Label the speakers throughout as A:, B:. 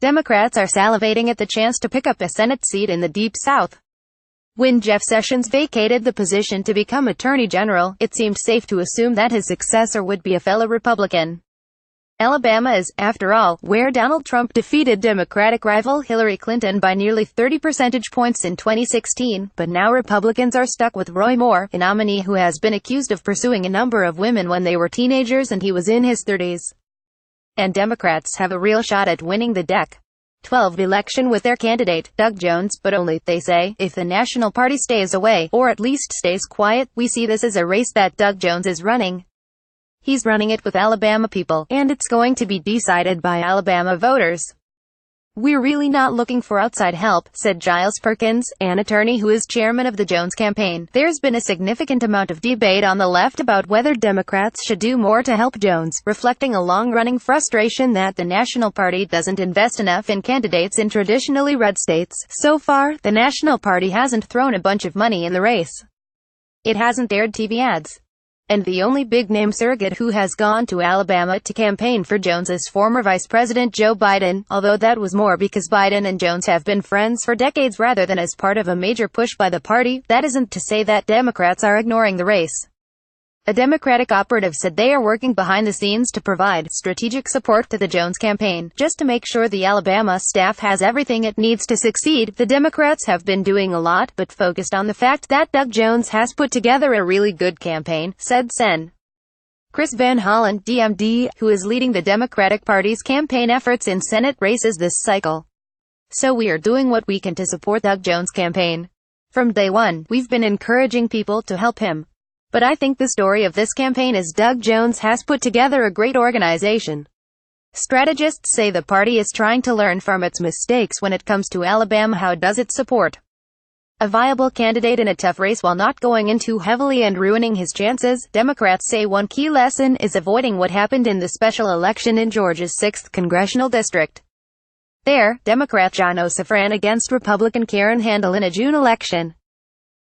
A: Democrats are salivating at the chance to pick up a Senate seat in the Deep South. When Jeff Sessions vacated the position to become Attorney General, it seemed safe to assume that his successor would be a fellow Republican. Alabama is, after all, where Donald Trump defeated Democratic rival Hillary Clinton by nearly 30 percentage points in 2016, but now Republicans are stuck with Roy Moore, a nominee who has been accused of pursuing a number of women when they were teenagers and he was in his 30s. And Democrats have a real shot at winning the Dec. 12 election with their candidate, Doug Jones, but only, they say, if the National Party stays away, or at least stays quiet. We see this as a race that Doug Jones is running. He's running it with Alabama people, and it's going to be decided by Alabama voters. "We're really not looking for outside help," said Giles Perkins, an attorney who is chairman of the Jones campaign. "There's been a significant amount of debate on the left about whether Democrats should do more to help Jones, reflecting a long-running frustration that the National Party doesn't invest enough in candidates in traditionally red states. So far, the National Party hasn't thrown a bunch of money in the race. It hasn't aired TV ads. And the only big-name surrogate who has gone to Alabama to campaign for Jones is former Vice President Joe Biden, although that was more because Biden and Jones have been friends for decades rather than as part of a major push by the party. That isn't to say that Democrats are ignoring the race." A Democratic operative said they are working behind the scenes to provide strategic support to the Jones campaign, just to make sure the Alabama staff has everything it needs to succeed. "The Democrats have been doing a lot, but focused on the fact that Doug Jones has put together a really good campaign," said Sen. Chris Van Hollen, DMD, who is leading the Democratic Party's campaign efforts in Senate races this cycle. "So we are doing what we can to support Doug Jones' campaign. From day one, we've been encouraging people to help him. But I think the story of this campaign is Doug Jones has put together a great organization." Strategists say the party is trying to learn from its mistakes when it comes to Alabama. How does it support a viable candidate in a tough race while not going in too heavily and ruining his chances? Democrats say one key lesson is avoiding what happened in the special election in Georgia's 6th congressional district. There, Democrat John Ossoff ran against Republican Karen Handel in a June election.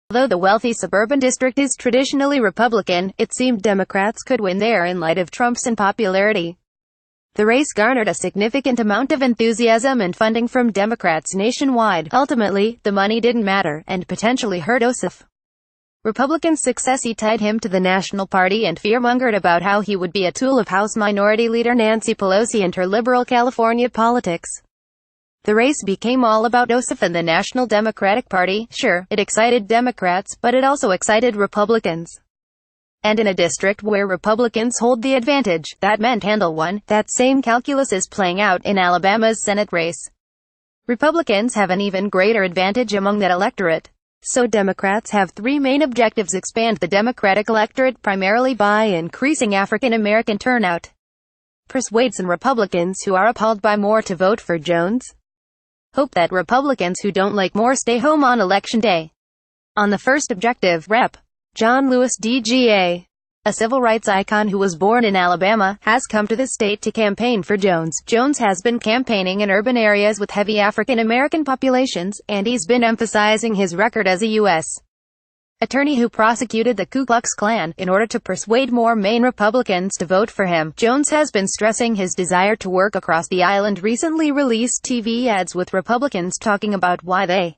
A: Although the wealthy suburban district is traditionally Republican, it seemed Democrats could win there in light of Trump's unpopularity. The race garnered a significant amount of enthusiasm and funding from Democrats nationwide. Ultimately, the money didn't matter, and potentially hurt Ossoff. Republican success tied him to the National Party and fear-mongered about how he would be a tool of House Minority Leader Nancy Pelosi and her liberal California politics. The race became all about Ossoff and the National Democratic Party. Sure, it excited Democrats, but it also excited Republicans. And in a district where Republicans hold the advantage, that meant Handel won. That same calculus is playing out in Alabama's Senate race. Republicans have an even greater advantage among that electorate. So Democrats have three main objectives: expand the Democratic electorate primarily by increasing African American turnout, persuade some Republicans who are appalled by Moore to vote for Jones, hope that Republicans who don't like Moore stay home on Election Day. On the first objective, Rep. John Lewis DGA, a civil rights icon who was born in Alabama, has come to the state to campaign for Jones. Jones has been campaigning in urban areas with heavy African American populations, and he's been emphasizing his record as a U.S. attorney who prosecuted the Ku Klux Klan. In order to persuade more Maine Republicans to vote for him, Jones has been stressing his desire to work across the island. Recently released TV ads with Republicans talking about why they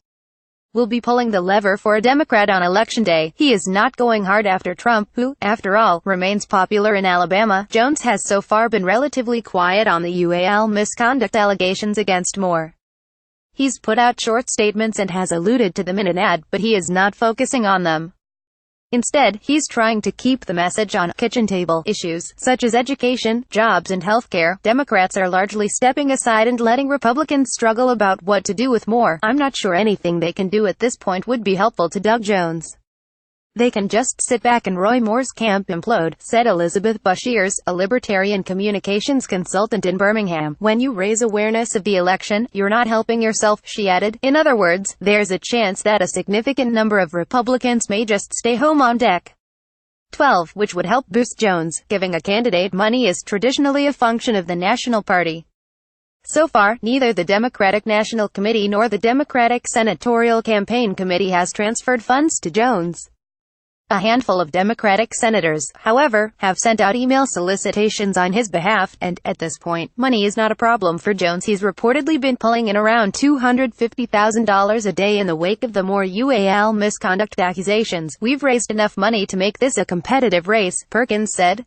A: will be pulling the lever for a Democrat on Election Day. He is not going hard after Trump, who, after all, remains popular in Alabama. Jones has so far been relatively quiet on the UAL misconduct allegations against Moore. He's put out short statements and has alluded to them in an ad, but he is not focusing on them. Instead, he's trying to keep the message on kitchen table issues, such as education, jobs and healthcare. Democrats are largely stepping aside and letting Republicans struggle about what to do with Moore. "I'm not sure anything they can do at this point would be helpful to Doug Jones. They can just sit back and Roy Moore's camp implode," said Elizabeth Bushiers, a libertarian communications consultant in Birmingham. "When you raise awareness of the election, you're not helping yourself," she added. "In other words, there's a chance that a significant number of Republicans may just stay home on Dec. 12, which would help boost Jones. Giving a candidate money is traditionally a function of the National Party. So far, neither the Democratic National Committee nor the Democratic Senatorial Campaign Committee has transferred funds to Jones. A handful of Democratic senators, however, have sent out email solicitations on his behalf, and, at this point, money is not a problem for Jones. He's reportedly been pulling in around $250,000 a day in the wake of the more UAL misconduct accusations. "We've raised enough money to make this a competitive race," Perkins said.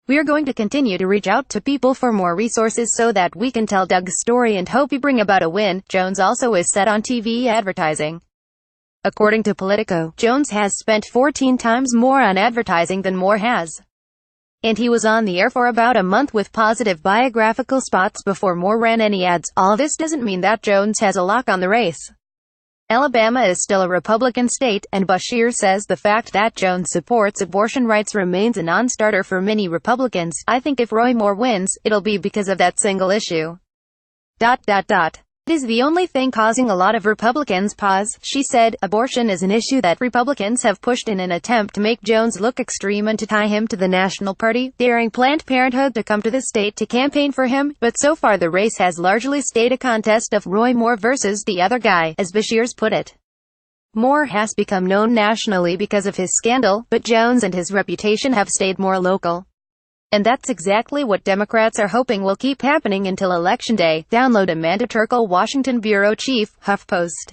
A: "We're going to continue to reach out to people for more resources so that we can tell Doug's story and hope we bring about a win." Jones also is set on TV advertising. According to Politico, Jones has spent 14 times more on advertising than Moore has. And he was on the air for about a month with positive biographical spots before Moore ran any ads. All this doesn't mean that Jones has a lock on the race. Alabama is still a Republican state, and Bashir says the fact that Jones supports abortion rights remains a non-starter for many Republicans. "I think if Roy Moore wins, it'll be because of that single issue. It is the only thing causing a lot of Republicans pause," she said. "Abortion is an issue that Republicans have pushed in an attempt to make Jones look extreme and to tie him to the National Party, daring Planned Parenthood to come to the state to campaign for him. But so far the race has largely stayed a contest of Roy Moore versus the other guy, as Bashir's put it. Moore has become known nationally because of his scandal, but Jones and his reputation have stayed more local. And that's exactly what Democrats are hoping will keep happening until Election Day." Download Amanda Turkle, Washington Bureau Chief, HuffPost.